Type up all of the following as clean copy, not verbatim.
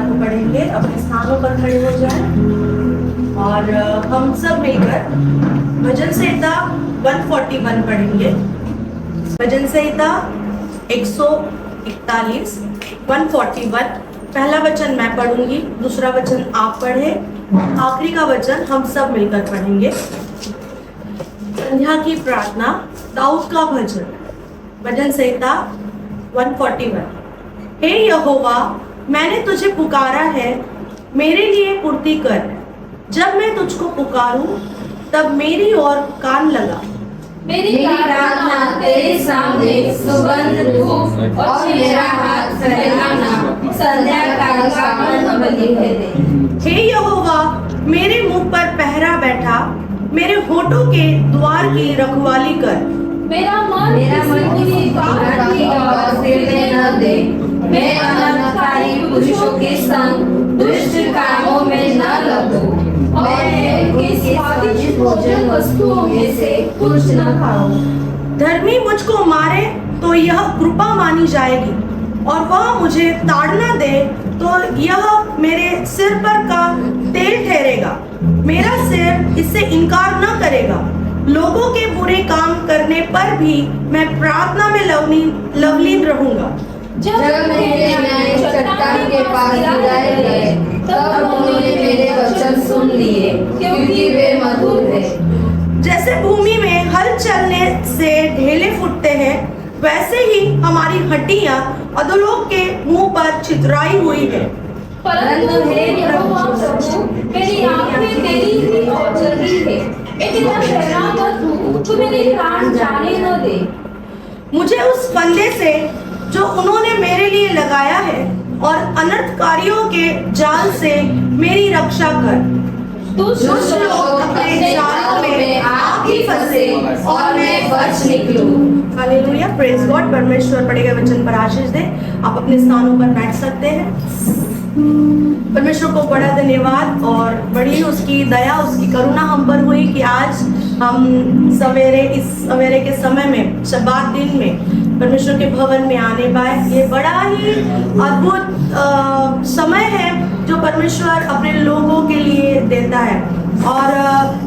वाक्य को पढ़ेंगे। अपने स्थानों पर खड़े हो जाएं और हम सब मिलकर भजन संहिता 141 पढ़ेंगे। भजन संहिता 141 141। पहला वचन मैं पढ़ूंगी, दूसरा वचन आप पढ़े, आखिरी का वचन हम सब मिलकर पढ़ेंगे। संध्या की प्रार्थना, दाऊद का भजन, भजन संहिता 141। हे यहोवा, मैंने तुझे पुकारा है, मेरे लिए पूर्ति कर। जब मैं तुझको पुकारूं तब मेरी ओर कान लगा। मेरी प्रार्थना तेरे सामने सुगंध धूप और मेरा हाथ फैलाना संध्या काल का बलि है। हे यहोवा, मेरे मुंह पर पहरा बैठा, मेरे होठों के द्वार की रखवाली कर। मेरा मन किसी बात की ओर फिरने न दे। मैं अनर्थकारी पुरुषों के संग दुष्ट कामों में न लगूं। मैं किसी स्वादिष्ट भोजन वस्तुओं में से कुछ न खाऊं। धर्मी मुझको मारे तो यह कृपा मानी जाएगी, और वह मुझे ताड़ना दे तो यह मेरे सिर पर का तेल ठहरेगा। मेरा सिर इससे इनकार न करेगा। लोगों के बुरे काम करने पर भी मैं प्रार्थना में लवलीन रहूंगा। जब मेरे न्याय चट्टान के पास गिराए गए, तब उन्होंने मेरे वचन सुन लिए, क्योंकि वे मधुर हैं। जैसे भूमि में हल चलने से ढेले फूटते हैं, वैसे ही हमारी हड्डियां अधोलोक के मुंह पर छितराई हुई है। परंतु हे यहोवा प्रभु, मेरी आंखें तेरी ही ओर चली है। इतना डरा मत हो, तू मेरे प्राण जाने न दे। मुझे उस फंदे से जो उन्होंने मेरे लिए लगाया है और अनर्थकारियों के जाल से मेरी रक्षा कर। दुष्ट लोग अपने जालों में आके फंसे और मैं बच निकलूं। Hallelujah, praise God. परमेश्वर पढ़े गए वचन पर आशीष दे। आप अपने स्थानों पर बैठ सकते हैं। परमेश्वर को बड़ा धन्यवाद और बड़ी उसकी दया, उसकी करुणा हम पर हुई कि आज हम इस सवेरे के समय में, शब्बात दिन में परमेश्वर के भवन में आने पाए। ये बड़ा ही अद्भुत समय है जो परमेश्वर अपने लोगों के लिए देता है। और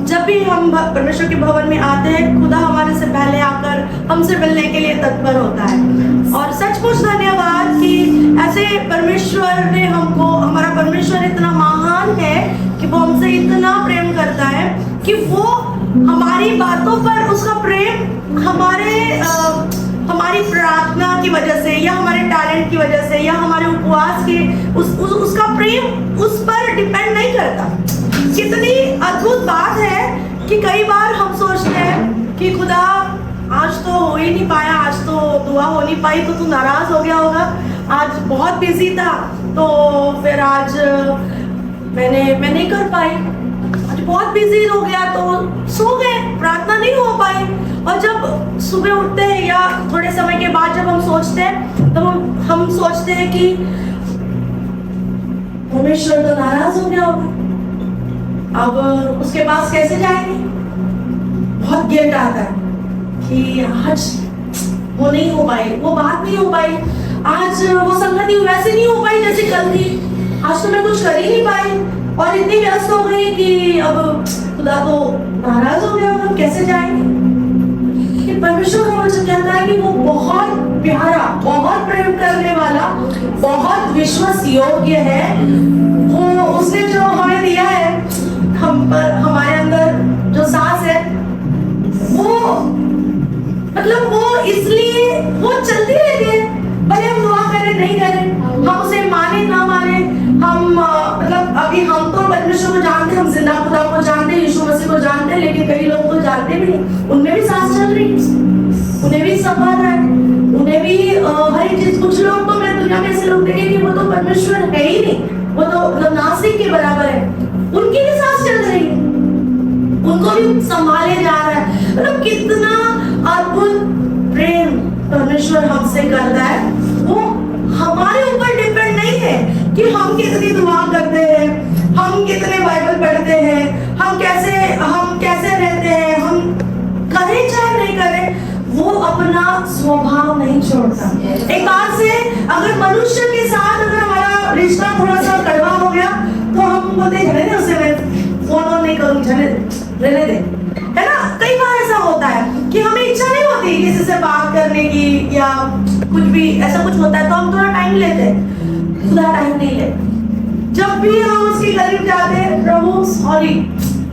जब भी हम परमेश्वर के भवन में आते हैं, खुदा हमारे से पहले आकर हमसे मिलने के लिए तत्पर होता है। और सचमुच धन्यवाद कि ऐसे परमेश्वर ने हमको, हमारा परमेश्वर इतना महान है कि वो हमसे इतना प्रेम करता है कि वो हमारी बातों पर उसका प्रेम हमारी प्रार्थना की वजह से, या हमारे टैलेंट की वजह से, या हमारे उपवास के उसका प्रेम उस पर डिपेंड नहीं करता। कितनी अद्भुत बात है कि कई बार हम सोचते हैं कि खुदा आज तो हो ही नहीं पाया, आज तो दुआ हो नहीं पाई, तो तू नाराज हो गया होगा, आज बहुत बिजी था तो फिर आज मैं नहीं कर पाई, आज बहुत बिजी हो गया तो सो गए, प्रार्थना नहीं हो पाई। और जब सुबह उठते हैं या थोड़े समय के बाद जब हम सोचते हैं, तो हम सोचते हैं कि परमेश्वर तो नाराज हो गया होगा, अब उसके पास कैसे जाएंगे। बहुत गिल्ट आता है कि आज वो नहीं हो पाई, वो बात नहीं हो पाई, आज वो संगति वैसे नहीं हो पाई जैसे कल थी, आज तो मैं कुछ कर ही नहीं पाई और इतनी व्यस्त हो गई कि अब खुदा तो नाराज हो गया होगा, कैसे जाएंगे। परमेश्वर का वचन कहता है कि वो बहुत प्यारा, बहुत प्रेम करने वाला, बहुत विश्वास योग्य है। वो उसने जो हमें दिया है, हम पर, हमारे अंदर जो सांस है, वो मतलब वो इसलिए वो चलती रहती है, भले हम दुआ करें नहीं करें, हम उसे माने ना माने, हम मतलब अभी हम तो परमेश्वर को जानते, हम जिंदा खुदा को जानते, यीशु मसीह को जानते, लेकिन कई लोग तो जानते भी नहीं, उनमें भी सांस चल रही, उन्हें भी संभाल रहा है, उन्हें भी हर एक चीज। कुछ लोग तो मैं दुनिया में ऐसे लोग देखे कि वो तो परमेश्वर है ही नहीं, वो तो नास्तिक के बराबर है, उनकी भी सांस चल रही है, उनको भी संभाले जा रहा है। मतलब कितना अद्भुत प्रेम परमेश्वर हमसे करता है। वो हमारे ऊपर डिपेंड नहीं है कि हम कितनी दुआ करते हैं, हम कितने बाइबल पढ़ते हैं, हम कैसे रहते हैं, हम करें चाहे नहीं करें, वो अपना स्वभाव नहीं छोड़ता। एक बात से अगर मनुष्य के साथ अगर हमारा रिश्ता थोड़ा सा कड़वा हो गया तो हम बोलते हैं रहने दे, उससे मैं फोन ऑन नहीं करूँ, रहने दे, है ना। कई बार ऐसा होता है कि हमें इच्छा नहीं होती किसी से बात करने की या कुछ भी ऐसा कुछ होता है तो हम थोड़ा टाइम लेते हैं। खुदा टाइम नहीं लेते। जब भी हम उसके करीब जाते हैं, प्रभु सॉरी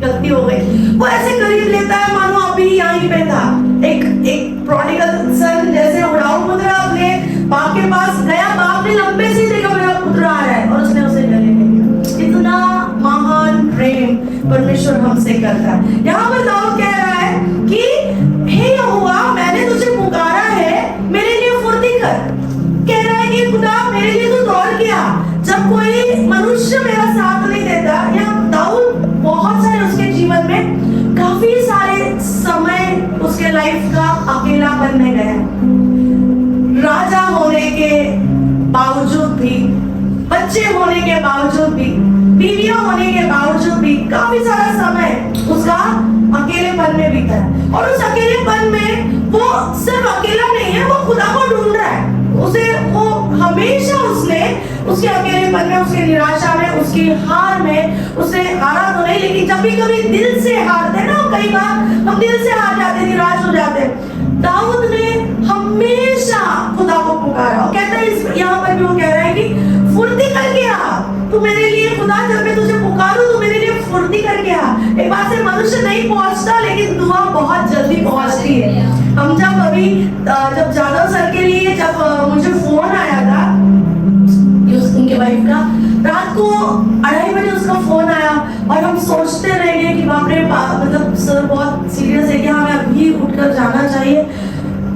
गलती हो गई, वो ऐसे करीब लेता है मानो अभी यहीं पे था। एक प्रोडिगल सन जैसे उड़ाऊ पुत्र अपने बाप के पास गया, बाप ने लंबे से देखा मेरा पुत्र आ रहा है और उसने उसे गले में लिया। इतना महान प्रेम परमेश्वर हमसे करता है। यहाँ पर दाऊद कह रहा है कि हे यहोवा, मैंने तुझे पुकारा है, मेरे लिए फुर्ती कर। कह रहा है कि खुदा मेरे लिए तू दौड़ गया जब कोई मनुष्य मेरा साथ नहीं देता। या दाऊद बहुत सारे उसके जीवन में काफी सारे समय उसके लाइफ का अकेलापन में गया, राजा होने के बावजूद भी, बच्चे होने के बावजूद भी, बीवियां होने के बावजूद भी काफी सारा समय उसका अकेलेपन में बीता है। और उस अकेलेपन में वो सिर्फ अकेला नहीं है, वो खुदा को ढूंढ रहा है। उसे वो हमेशा उसने उसके अकेलेपन में, उसकी निराशा में, उसकी हार में, उसे हारा तो नहीं लेकिन जब भी कभी दिल से हारते ना, कई बार हम दिल से हार जाते, निराश हो जाते। दाऊद ने हमेशा खुदा को पुकारा। कहता है यहाँ पर भी वो कह रहा है कि फुर्ती करके आ, तू मेरे लिए खुदा, जब मैं तुझे पुकारूं तू मेरे लिए फुर्ती करके आ। एक बार से मनुष्य नहीं पहुंचता लेकिन दुआ बहुत जल्दी पहुंचती है। हम जब अभी जब जादव सर के लिए जब मुझे फोन आया था उनके वाइफ का, रात को 2:30 बजे उसका फोन आया और हम सोचते रह गए कि बाप रे, मतलब सर बहुत सीरियस है कि हमें अभी उठकर जाना चाहिए।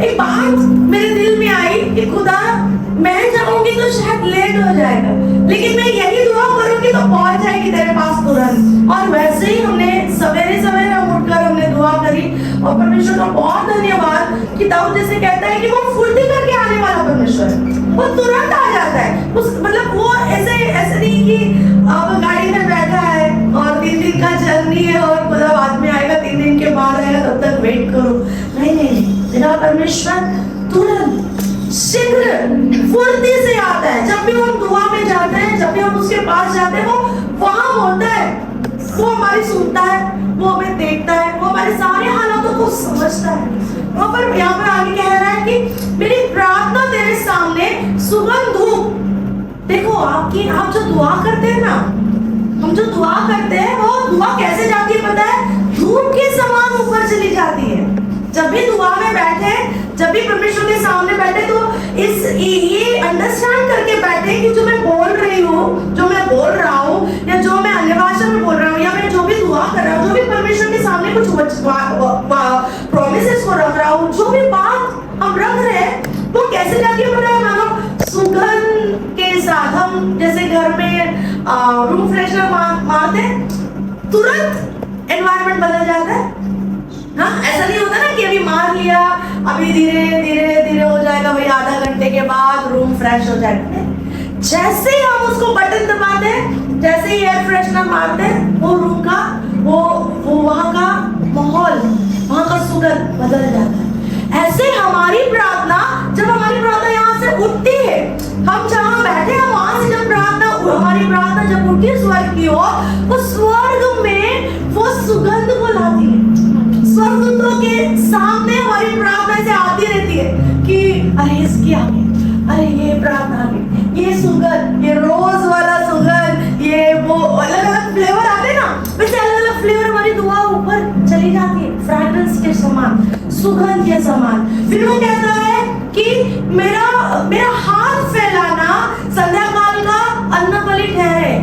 एक बात मेरे दिल में आई कि खुदा, मैं जाऊंगी तो शायद लेट हो जाएगा, लेकिन मैं यही दुआ करूंगी तो पहुंच जाएगी तेरे पास तुरंत। और वैसे ही हमने सवेरे सवेरे हम उठकर हमने दुआ करी और परमेश्वर का बहुत धन्यवाद कि दाऊद जैसे कहता है कि वो फुर्ती करके आने वाला परमेश्वर है, वो तुरंत आ जाता है। उस मतलब वो ऐसे नहीं कि अब गाड़ी में बैठा है और 3 दिन का जर्नी है और मतलब बाद में आएगा, 3 दिन के बाद आएगा, तब तक वेट करो। नहीं, तेरा परमेश्वर तुरंत शीघ्र फुर्ती से आता है। जब भी हम दुआ में जाते हैं, जब भी हम उसके पास जाते हैं, वो वहां होता है, वो हमारी सुनता है, वो हमें देखता है, वो हमारे सारे हालातों को समझता है। वहां पर यहाँ पर आगे कह रहा है कि मेरी प्रार्थना तेरे सामने सुगंध धूप। देखो आप जो दुआ करते हैं ना, हम जो दुआ करते हैं वो दुआ कैसे जाती है पता है? धूप के समान ऊपर चली जाती है। जब भी दुआ में बैठे, जब भी परमेश्वर के सामने बैठे तो ये अंडरस्टैंड करके बैठे कि जो मैं बोल रही हूँ, जो मैं बोल रहा हूँ या जो मैं अन्य भाषा में बोल रहा हूँ या मैं जो भी दुआ कर रहा हूँ, जो भी परमेश्वर के सामने कुछ प्रोमिसेस को रख रहा हूँ, जो भी बात हम रख रहे हैं वो कैसे जाती है पता है? मानो सुगंध के साथ हम जैसे घर में रूम फ्रेशनर मारते हैं, तुरंत एनवायरनमेंट बदल जाता है। हाँ, ऐसा नहीं होता ना कि अभी मार लिया, अभी धीरे धीरे धीरे हो जाएगा, भाई आधा घंटे के बाद रूम फ्रेश हो जाएगा। जैसे ही हम उसको बटन दबाते हैं, जैसे ही एयर फ्रेशनर मारते हैं, वो रूम का वो वहाँ का माहौल, वहाँ का सुगंध बदल जाता है। ऐसे हमारी प्रार्थना, जब हमारी प्रार्थना यहाँ से उठती है, हम जहाँ बैठे हैं वहां से जब हमारी प्रार्थना जब उठती है स्वर्ग की ओर, वो स्वर्ग में वो सुगंध को लाती है। स्वर्गदूतों के सामने हमारी प्रार्थना से आती रहती है कि अरे इसकी आगे, अरे ये प्रार्थना आगे, ये सुगंध, ये रोज वाला सुगंध, ये वो अलग अलग फ्लेवर आते हैं ना, वैसे अलग अलग फ्लेवर हमारी दुआ ऊपर चली जाती है, फ्रेग्रेंस के समान, सुगंध के समान। फिर वो कहता है कि मेरा हाथ फैलाना संध्या काल का अन्न बलि ठहरे,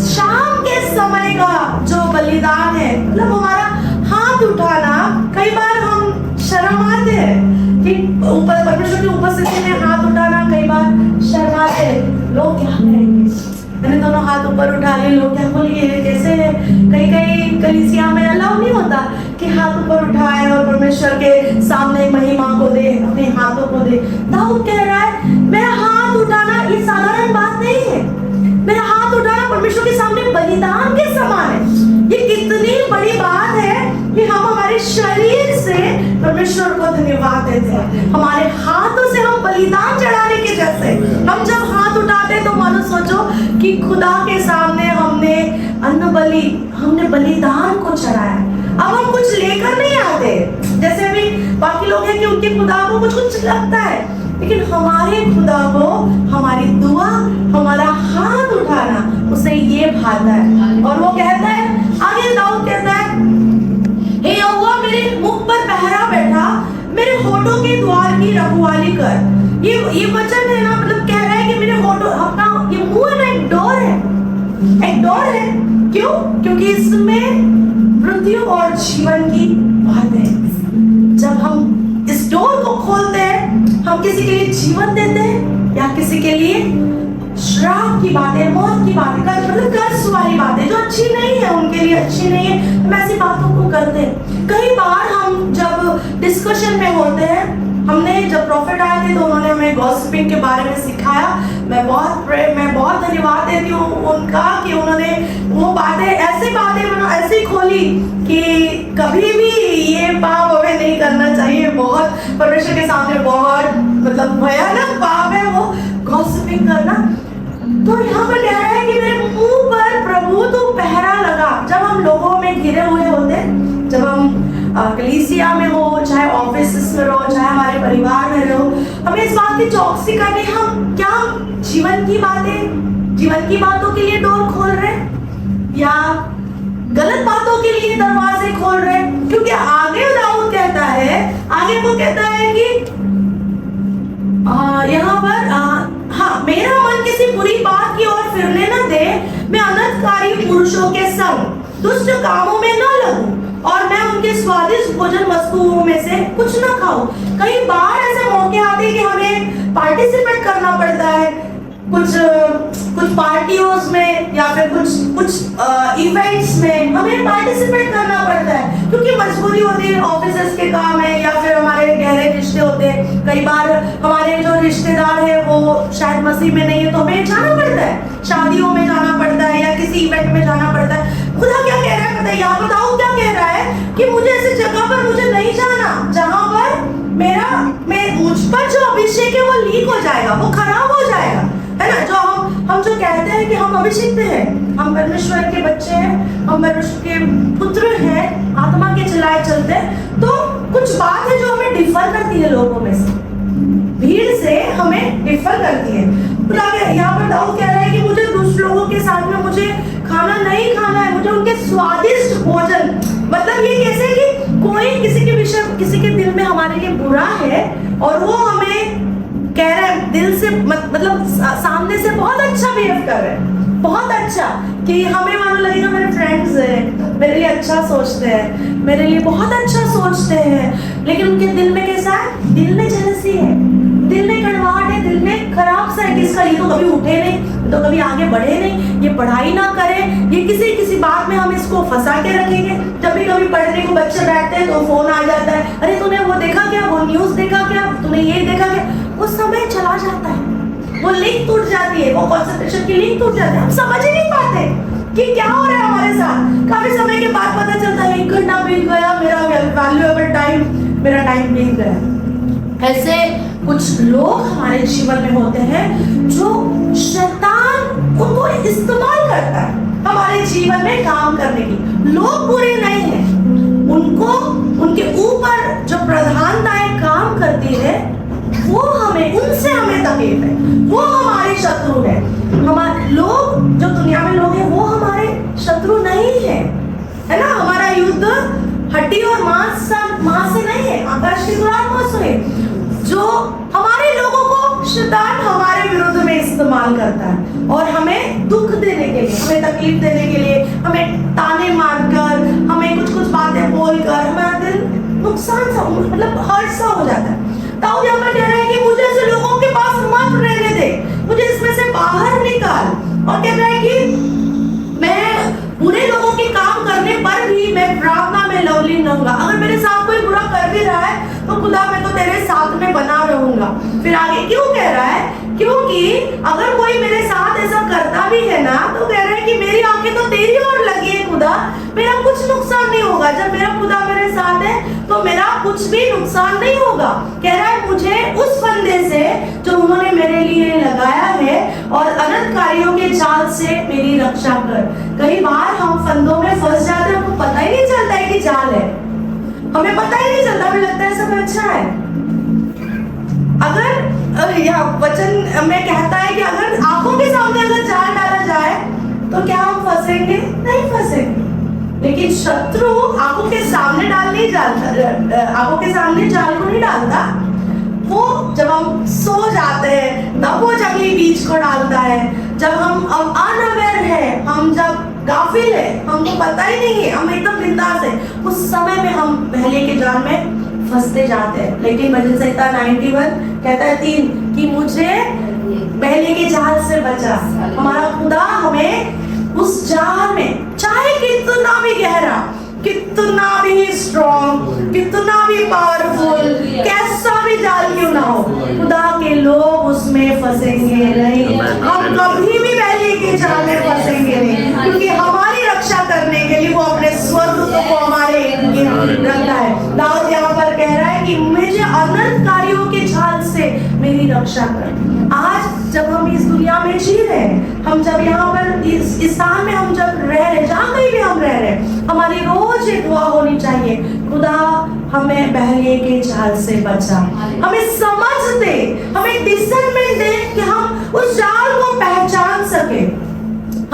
शाम के समय का जो बलिदान है, मतलब हमारा हाथ उठाना। कई बार हम शर्माते हैं कि ऊपर परमेश्वर की उपस्थिति में हाथ उठाना, कई बार शर्माते हैं, लोग क्या कहेंगे, मैंने दोनों हाथ ऊपर उठा लिए, लोग क्या बोलेंगे, कैसे कई कलीसिया में अलाउ नहीं होता कि हाथ ऊपर उठाए और परमेश्वर के सामने महिमा को दे, अपने हाथों को दे। दाऊद कह रहा है मेरा हाथ उठाना ये साधारण बात नहीं है, मेरा हाथ उठाना परमेश्वर के सामने बलिदान के समान है। ये कितनी बड़ी बात है कि हम हमारे शरीर से परमेश्वर को धन्यवाद देते हैं, हमारे हाथों से हम बलिदान चढ़ाने के जैसे। हम जब हाथ उठाते हैं तो मानो सोचो कि खुदा के सामने हमने बलिदान को चढ़ाया। अब हम कुछ लेकर नहीं आते, जैसे अभी बाकी लोग हैं कि उनके खुदा को कुछ लगता है, लेकिन हमारे खुदा को हमारी दुआ, हमारा हाथ उठाना उसे ये भाता है। और वो कहता है, आगे दाऊद कहता है, हे यहोवा मेरे मुख पर पहरा बैठा, मेरे होठों के द्वार की रखवाली कर। ये वचन है ना, मतलब कह रहा है कि मेरे होठों, अपना ये मुंह है ना, एक डोर है। क्यों? क्योंकि इसमें मृत्यु और जीवन की बात है। जब हम इस डोर को खोलते हैं, हम किसी के लिए जीवन देते हैं या किसी के लिए श्राप की बातें, मौत की बातें, मतलब कर्ज वाली बातें जो अच्छी नहीं है, उनके लिए अच्छी नहीं है, हम ऐसी बातों को करते हैं। कई बार हम जब डिस्कशन में होते हैं, हमने जब प्रॉफिट आए थे तो उन्होंने हमें गॉसिपिंग के बारे में सिखाया। मैं बहुत धन्यवाद देती हूँ उनका कि उन्होंने वो ऐसी खोली कि कभी भी ये पाप हमें नहीं करना चाहिए। बहुत परमेश्वर के सामने बहुत मतलब भयानक पाप है वो गॉसिपिंग करना। तो यहाँ पर कह रहा है कि मेरे मुंह पर प्रभु तू पहरा लगा। जब हम लोगों में घिरे हुए होते, जब हम कलीसिया में हो, चाहे ऑफिस में रहो, चाहे हमारे परिवार में रहो, हमें इस बात की चौकसी करनी, हम क्या जीवन की बातों के लिए डोर खोल रहे हैं या गलत बातों के लिए दरवाजे खोल रहे हैं? क्योंकि आगे दाऊद कहता है, आगे वो कहता है कि यहाँ पर हाँ, मेरा मन किसी बुरी बात की ओर फिरने न दे, मैं अनर्थकारी पुरुषों के संग दुष्ट कामों में न लगूं और मैं उनके स्वादिष्ट भोजन वस्तुओं में से कुछ न खाऊं। कई बार ऐसे मौके आते हैं कि हमें पार्टिसिपेट करना पड़ता है कुछ पार्टियों में या फिर कुछ इवेंट्स में हमें पार्टिसिपेट करना पड़ता है, क्योंकि मजबूरी होती है, ऑफिसर्स के काम है या फिर हमारे गहरे रिश्ते होते हैं। कई बार हमारे जो रिश्तेदार है वो शायद मसीह में नहीं है, तो हमें जाना पड़ता है, शादियों में जाना पड़ता है या किसी इवेंट में जाना पड़ता है। खुदा क्या कह रहा है पता है? यहाँ बताओ क्या कह रहा है कि मुझे ऐसी जगह पर मुझे नहीं जाना जहां पर मुझ पर जो अभिषेक है वो लीक हो जाएगा, वो खराब हो जाएगा, है ना। जो हम जो कहते हैं कि हम अभिषिक्त हैं, हम परमेश्वर के बच्चे हैं, हम परमेश्वर के पुत्र हैं, आत्मा के चलाए चलते हैं, तो कुछ बात है जो हमें डिफर करती है लोगों में से, भीड़ से हमें डिफर करती है। यहाँ पर दाऊद कह रहा है कि मुझे दूसरे लोगों के साथ में मुझे खाना नहीं खाना है, मुझे उनके स्वादिष्ट भोजन, मतलब ये कैसे कि कोई किसी के दिल में हमारे लिए बुरा है और वो हमें कह रहा है दिल से, मतलब सामने से बहुत अच्छा बिहेव कर रहे हैं, बहुत अच्छा, कि हमें मानो लगेगा मेरे फ्रेंड्स हैं, मेरे लिए अच्छा सोचते हैं, मेरे लिए बहुत अच्छा सोचते हैं, लेकिन उनके दिल में कैसा है? दिल में जेलसी है, दिल में कड़वाहट है, दिल में खराब सा है कि इसका ये तो कभी उठे नहीं, तो कभी आगे बढ़े नहीं, ये पढ़ाई ना करे, ये किसी बात में हम इसको फंसा के रखेंगे। जब भी कभी पढ़ने को बच्चे बैठते हैं तो फोन आ जाता है, अरे तूने वो देखा क्या, वो न्यूज देखा क्या, तूने ये देखा क्या, वो समय चला जाता है, वो लिंक टूट जाती है, वो कंसंट्रेशन की लिंक टूट जाती है, हम समझ ही नहीं पाते कि क्या हो रहा है हमारे साथ। काफी समय के बाद पता चलता है 1 घंटा बीत गया, मेरा वैल्यूएबल टाइम बीत गया। ऐसे कुछ लोग हमारे जीवन में होते हैं जो शैतान उनको इस्तेमाल करता है हमारे जीवन में काम करने की। लोग बुरे नहीं हैं, उनके ऊपर जो प्रधानताएं काम करती है वो उनसे हमें तकलीफ है, वो हमारे शत्रु है। हमारे लोग जो दुनिया में लोग हैं वो हमारे शत्रु नहीं है ना। हमारा युद्ध हड्डी और मांस से नहीं है, आकाश की दुरात्मा से है। जो हमारे लोगों को शैतान हमारे विरुद्ध में इस्तेमाल करता है और हमें दुख देने के लिए, हमें तकलीफ देने के लिए, हमें ताने मारकर, हमें कुछ बातें बोलकर हमारा दिल नुकसान सा, मतलब हर्ट सा हो जाता है। दाऊद यहाँ पर कह रहा है कि मुझे ऐसे लोगों के पास मत रहने दे, मुझे इसमें से बाहर निकाल। और कह रहा है कि मैं बुरे लोगों के काम करने पर भी मैं प्रार्थना में लवलीन रहूंगा। अगर मेरे साथ कोई बुरा कर भी रहा है तो खुदा मैं तो तेरे साथ में बना रहूंगा। फिर आगे क्यों कह रहा है? क्योंकि अगर कोई मेरे साथ ऐसा करता भी है ना, तो कह रहा है कि मेरी आंखें तो तेरी ओर लगी है खुदा, मेरा कुछ नुकसान नहीं होगा। जब मेरा खुदा मेरे साथ है तो तो मेरा कुछ भी नुकसान नहीं होगा। कह रहा है मुझे उस फंदे से जो उन्होंने मेरे लिए लगाया है और अनर्थकारियों के जाल से मेरी रक्षा कर। कई बार हम फंदों में फंस जाते हैं, हमको पता ही नहीं चलता है कि जाल है, हमें पता ही नहीं चलता, हमें लगता है सब अच्छा है। अगर यह वचन में कहता है कि अगर आंखों के सामने अगर जाल डाला जाए तो क्या हम फंसेंगे? नहीं फंसेंगे। लेकिन शत्रु आंखों के सामने आंखों के सामने जाल को नहीं डालता। वो जब हम सो जाते हैं तब वो जंगली बीज को डालता है। जब हम अनअवेयर है, हम जब गाफिल है, हमको पता ही नहीं है, हम एकदम बिंदास है, उस समय में हम पहले के जाल में फंसते जाते हैं। लेकिन भजन संहिता 91 कहता है 3 कि मुझे पहले के जाल से बचा। हमारा खुदा हमें उस जाल में, चाहे कितना भी गहरा, कितना भी स्ट्रॉन्ग, कितना भी पावरफुल, कैसा भी जाल क्यों ना हो, खुदा के लोग उसमें फंसेंगे नहीं। हम कभी भी पहले के जाल में फंसेंगे नहीं, क्योंकि हमारी रक्षा करने के लिए वो अपने स्वर्गदूतों को हमारे रखता है। दाऊद यहाँ पर कह रहा है कि मुझे अनर्थकारियों के जाल से मेरी रक्षा कर। आज जब हम इस दुनिया में जी रहे हैं, हम जब यहाँ पर इस स्थान में हम जब रह रहे, जहाँ कहीं भी हम रह रहे, हमारी रोज ये दुआ होनी चाहिए, खुदा हमें बहरिए के जाल से बचा, हमें समझ दे, हमें डिसर्नमेंट दे कि हम उस जाल को पहचान सके,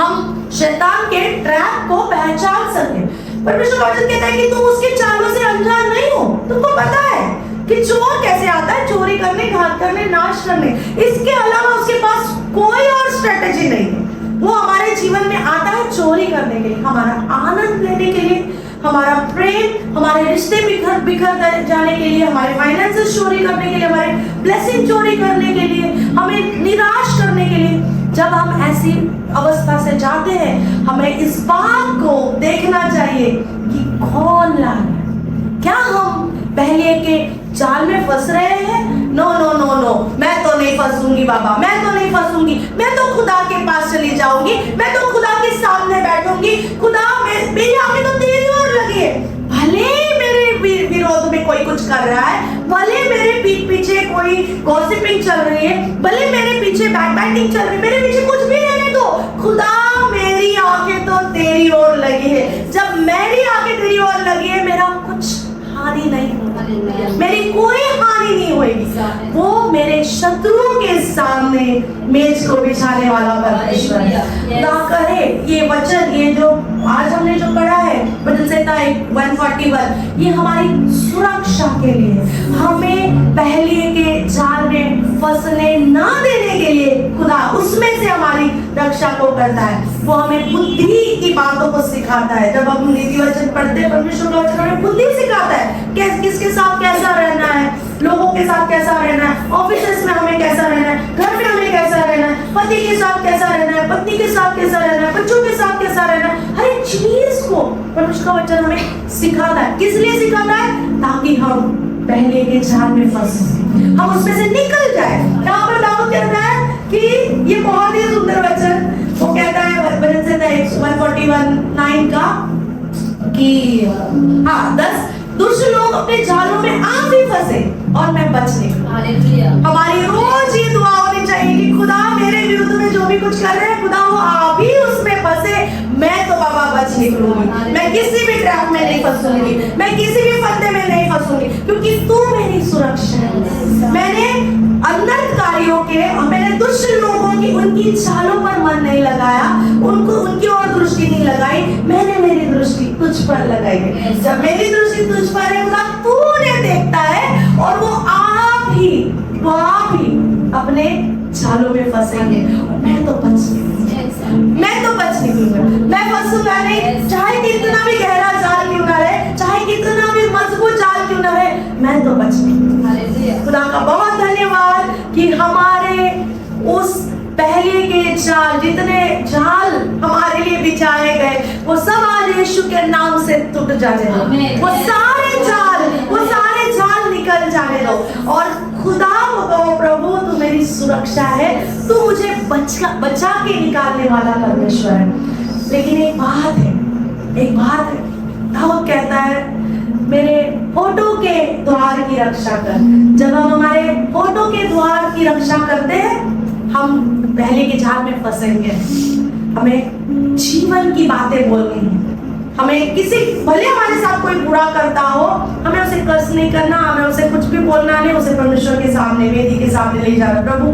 हम शैतान के ट्रैप को पहचान सके। परमेश्वर का वचन कहता है कि तुम उसके चालों से अनजान नहीं हो। तुमको पता है कि चोर कैसे आता है, चोरी करने, घात करने, नाश करने, इसके अलावा उसके पास कोई और स्ट्रेटेजी नहीं है। वो हमारे जीवन में आता है चोरी करने के लिए, हमारा आनंद लेने के लिए, हमारा प्रेम, हमारे रिश्ते बिखर जाने के लिए, हमारे फाइनेंसेस चोरी करने के लिए, हमारे ब्लेसिंग चोरी करने के लिए, हमें निराश करने के लिए। जब हम ऐसी अवस्था से जाते हैं, हमें इस बात को देखना चाहिए कि कौन ला रहा है। क्या हम पहले के जाल में फंस रहे हैं? नो नो नो नो, मैं तो नहीं फंसूंगी बाबा, मैं तो नहीं फंसूंगी, मैं तो खुदा के पास चली जाऊंगी, मैं तो खुदा के सामने बैठूंगी, खुदा मेरी आंखें तो तेरी ओर लगी है। भले मेरे विरोध में कोई कुछ कर रहा है, भले मेरे पीठ पीछे कोई गॉसिपिंग चल रही है, भले मेरे पीछे बैकबाइटिंग चल रही है, मेरे पीछे कुछ भी रहने दो, खुदा मेरी आंखें तो तेरी ओर लगी है। जब मेरी आंखें तेरी ओर लगी है, मेरा कुछ हानि नहीं होगी, मेरी कोई हानि नहीं होगी। वो मेरे शत्रुओं के सामने मेज को बिछाने वाला परमेश्वर है। ना करे ये वचन, ये जो आज हमने जो पढ़ा है भजन संहिता 141, ये हमारी सुरक्षा के लिए, हमें पहले के जाल में फंसने ना देने के लिए खुदा उसमें से हमारी रक्षा को करता है। वो हमें बुद्धि की बातों को सिखाता है। जब हम नीति वचन पढ़ते हैं, परमेश्वर का वचन हमें बुद्धि सिखाता है, किसके साथ कैसा रहना है, लोगों के साथ कैसा रहना है, ऑफिस में हमें कैसा रहना है, घर में हमें कैसा रहना है, पति के साथ कैसा रहना है, पत्नी के साथ कैसा रहना है, बच्चों के साथ कैसा रहना है। हर एक चीज को परमेश्वर का वचन हमें सिखाता है। किस लिए सिखाता है? ताकि हम पहले के जाल में फंसे, हम उसमें से निकल जाए। यहाँ पर दाऊद कहता है कि ये बहुत ही सुंदर वचन, वो कहता है भजन संहिता 141:9 का कि 10 दुष्ट लोग अपने जालों में आप ही फंसे और मैं बच निकलूं। हमारी रोज ये दुआ होनी चाहिए कि खुदा मेरे विरुद्ध में जो भी कुछ कर रहे हैं, खुदा वो आप ही उसमें फंसे, मैं तो बाबा बच निकलूंगी, मैं किसी भी ट्रैप में नहीं फंसूंगी, मैं किसी भी फंदे में नहीं फंसूंगी, क्योंकि तू मेरी सुरक्षा है। मैंने अनर्थकारियों के, मैंने दुष्ट लोगों की उनकी चालों पर मन नहीं लगाया, उनको उनकी ओर दृष्टि नहीं लगाई, मैंने मेरी दृष्टि तुझ पर लगाई है। जब मेरी दृष्टि तुझ पर है, खुदा तू उन्हें देखता है और वो आप ही अपने चालों में फंसेंगे और मैं तो बच निकलूंगा, मैं फंसूंगा नहीं। चाहे कितना भी गहरा जाल क्यों ना रहे, चाहे कितना भी मजबूत जाल क्यों ना रहे, मैं तो बच निकलूंगा। खुदा का बहुत धन्यवाद कि हमारे उस पहले के जाल, जितने जाल हमारे लिए बिछाए गए, वो सब आज यीशु के नाम से टूट जाने दो। वो सारे जाल निकल जाने दो और खुदा को कहो, प्रभु तू मेरी सुरक्षा है, तू मुझे बचा के निकालने वाला परमेश्वर है। लेकिन एक बात है, दाऊद कहता है मेरे होठों द्वार की रक्षा कर। जब हम हमारे होठों के द्वार की रक्षा करते हैं, हम पहले के जाल में फंसेंगे। हमें जीवन की बातें बोलनी है। हमें किसी भले हमारे साथ कोई बुरा करता हो, हमें उसे कर्ज नहीं करना, हमें उसे कुछ भी बोलना नहीं, उसे परमेश्वर के सामने, वेदी के सामने ले जाना। प्रभु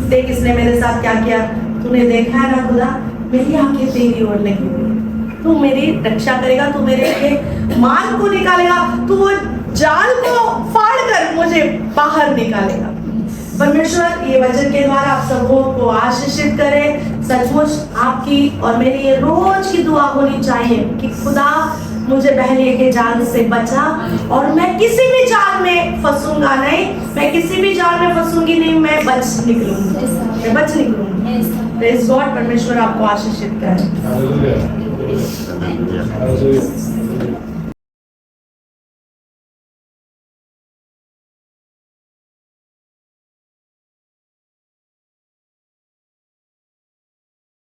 देख इसने मेरे साथ क्या किया, तूने देखा है ना खुदा, मेरी आंखें तेरी ओर लगी हुई, तू मेरी रक्षा करेगा, तू मेरे माल को निकालेगा, तू वो जाल को फाड़ कर मुझे बाहर निकालेगा। परमेश्वर ये वचन के द्वारा आप सबों को आशीषित करे। सचमुच आपकी और मेरी ये रोज की दुआ होनी चाहिए कि खुदा मुझे बहलिए के जाल से बचा और मैं किसी भी जाल में फंसूंगा नहीं, मैं किसी भी जाल में फंसूंगी नहीं, मैं बच निकलूंगी, मैं बच निकलूंगी। Praise God. परमेश्वर आपको आशीषित करे। Hallelujah.